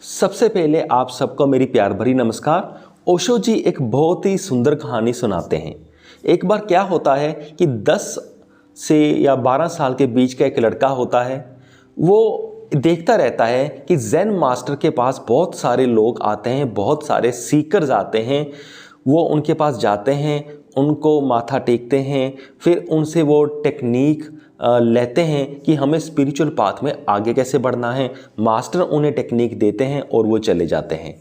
सबसे पहले आप सबको मेरी प्यार भरी नमस्कार। ओशो जी एक बहुत ही सुंदर कहानी सुनाते हैं। एक बार क्या होता है कि 10 से या 12 साल के बीच का एक लड़का होता है। वो देखता रहता है कि ज़ेन मास्टर के पास बहुत सारे लोग आते हैं, बहुत सारे सीकर्स आते हैं। वो उनके पास जाते हैं, उनको माथा टेकते हैं, फिर उनसे वो टेक्निक लेते हैं कि हमें स्पिरिचुअल पाथ में आगे कैसे बढ़ना है। मास्टर उन्हें टेक्निक देते हैं और वो चले जाते हैं।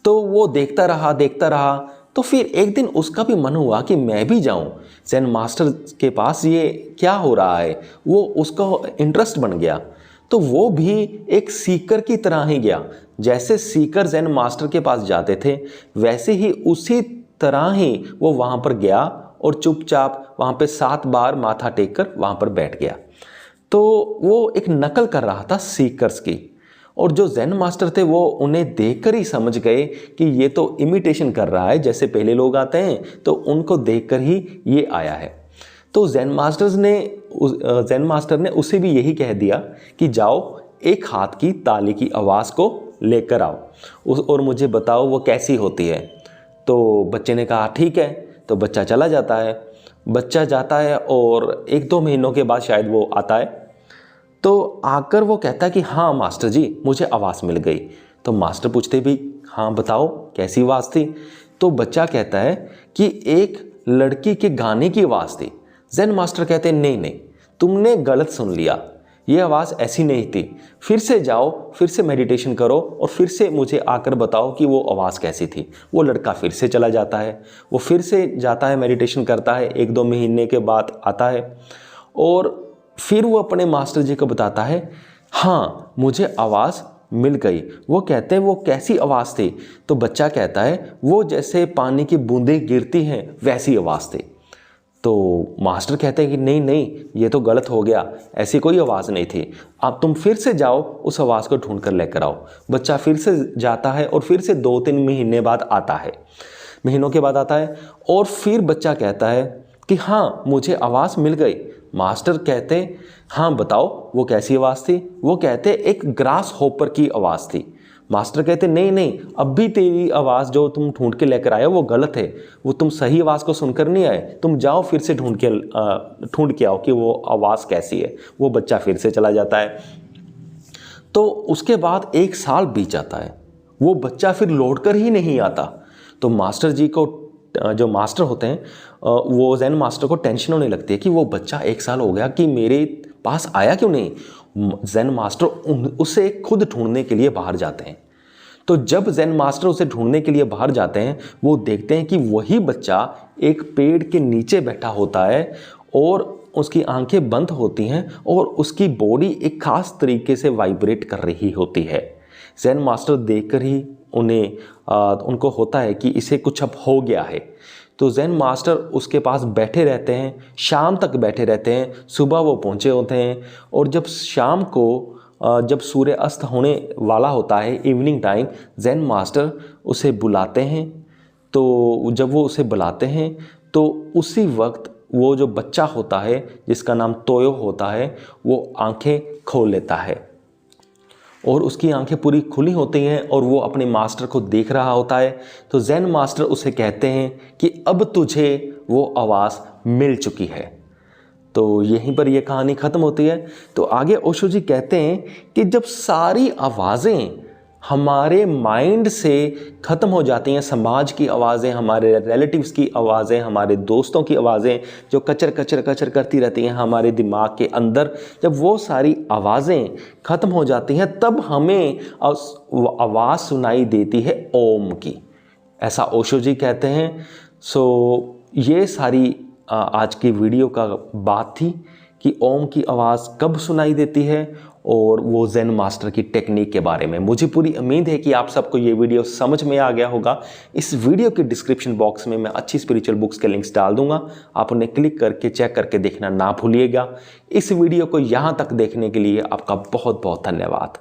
तो वो देखता रहा। तो फिर एक दिन उसका भी मन हुआ कि मैं भी जाऊं ज़ेन मास्टर के पास, ये क्या हो रहा है। वो उसका इंटरेस्ट बन गया। तो वो भी एक सीकर की तरह ही गया। जैसे सीकर ज़ेन मास्टर के पास जाते थे, वैसे ही उसी तरह ही वो वहाँ पर गया और चुपचाप वहाँ पे 7 बार माथा टेक कर वहाँ पर बैठ गया। तो वो एक नकल कर रहा था सीकर्स की, और जो ज़ेन मास्टर थे वो उन्हें देखकर ही समझ गए कि ये तो इमिटेशन कर रहा है, जैसे पहले लोग आते हैं तो उनको देखकर ही ये आया है। तो ज़ेन मास्टर ने उसे भी यही कह दिया कि जाओ एक हाथ की ताली की आवाज़ को लेकर आओ और मुझे बताओ वो कैसी होती है। तो बच्चे ने कहा ठीक है। तो बच्चा चला जाता है। बच्चा जाता है और 1-2 महीनों के बाद शायद वो आता है। तो आकर वो कहता है कि हाँ मास्टर जी, मुझे आवाज़ मिल गई। तो मास्टर पूछते भी हाँ बताओ कैसी आवाज़ थी। तो बच्चा कहता है कि एक लड़की के गाने की आवाज़ थी। ज़ेन मास्टर कहते हैं नहीं, तुमने गलत सुन लिया, ये आवाज़ ऐसी नहीं थी। फिर से जाओ, फिर से मेडिटेशन करो और फिर से मुझे आकर बताओ कि वो आवाज़ कैसी थी। वो लड़का फिर से चला जाता है। वो फिर से जाता है, मेडिटेशन करता है। 1-2 महीने के बाद आता है और फिर वो अपने मास्टर जी को बताता है हाँ मुझे आवाज़ मिल गई। वो कहते हैं वो कैसी आवाज़ थी। तो बच्चा कहता है वो जैसे पानी की बूंदें गिरती हैं वैसी आवाज़ थी। तो मास्टर कहते हैं कि नहीं, ये तो गलत हो गया, ऐसी कोई आवाज़ नहीं थी। अब तुम फिर से जाओ, उस आवाज़ को ढूंढ कर लेकर आओ। बच्चा फिर से जाता है और फिर से 2-3 महीने बाद आता है, महीनों के बाद आता है। और फिर बच्चा कहता है कि हाँ मुझे आवाज़ मिल गई। मास्टर कहते हाँ बताओ वो कैसी आवाज़ थी। वो कहते एक ग्रास हॉपर की आवाज़ थी। मास्टर कहते नहीं, अब भी तेरी आवाज़ जो तुम ढूंढ के लेकर आए हो वो गलत है। वो तुम सही आवाज़ को सुनकर नहीं आए, तुम जाओ फिर से ढूंढ के आओ कि वो आवाज़ कैसी है। वो बच्चा फिर से चला जाता है। तो उसके बाद 1 साल बीत जाता है। वो बच्चा फिर लौट कर ही नहीं आता। तो मास्टर जी को, जो मास्टर होते हैं, वो ज़ेन मास्टर को टेंशन होने लगती है कि वो बच्चा 1 साल हो गया कि मेरे पास आया क्यों नहीं। ज़ेन मास्टर उसे खुद ढूंढने के लिए बाहर जाते हैं। तो जब ज़ेन मास्टर उसे ढूंढने के लिए बाहर जाते हैं, वो देखते हैं कि वही बच्चा एक पेड़ के नीचे बैठा होता है और उसकी आंखें बंद होती हैं और उसकी बॉडी एक खास तरीके से वाइब्रेट कर रही होती है। ज़ेन मास्टर देखकर ही उनको होता है कि इसे कुछ अब हो गया है। तो ज़ेन मास्टर उसके पास बैठे रहते हैं, शाम तक बैठे रहते हैं। सुबह वो पहुँचे होते हैं और जब शाम को जब सूर्य अस्त होने वाला होता है, इवनिंग टाइम, ज़ेन मास्टर उसे बुलाते हैं। तो जब वो उसे बुलाते हैं तो उसी वक्त वो जो बच्चा होता है जिसका नाम तोयो होता है, वो आंखें खोल लेता है और उसकी आंखें पूरी खुली होती हैं और वो अपने मास्टर को देख रहा होता है। तो ज़ेन मास्टर उसे कहते हैं कि अब तुझे वो आवाज़ मिल चुकी है। तो यहीं पर ये कहानी ख़त्म होती है। तो आगे ओशो जी कहते हैं कि जब सारी आवाज़ें हमारे माइंड से ख़त्म हो जाती हैं, समाज की आवाज़ें, हमारे रिलेटिव्स की आवाज़ें, हमारे दोस्तों की आवाज़ें जो कचर करती रहती हैं हमारे दिमाग के अंदर, जब वो सारी आवाज़ें ख़त्म हो जाती हैं तब हमें आवाज़ सुनाई देती है ओम की। ऐसा ओशो जी कहते हैं। सो ये सारी आज की वीडियो का बात थी कि ओम की आवाज़ कब सुनाई देती है और वो ज़ेन मास्टर की टेक्निक के बारे में। मुझे पूरी उम्मीद है कि आप सबको ये वीडियो समझ में आ गया होगा। इस वीडियो के डिस्क्रिप्शन बॉक्स में मैं अच्छी स्पिरिचुअल बुक्स के लिंक्स डाल दूंगा, आप उन्हें क्लिक करके चेक करके देखना ना भूलिएगा। इस वीडियो को यहाँ तक देखने के लिए आपका बहुत बहुत धन्यवाद।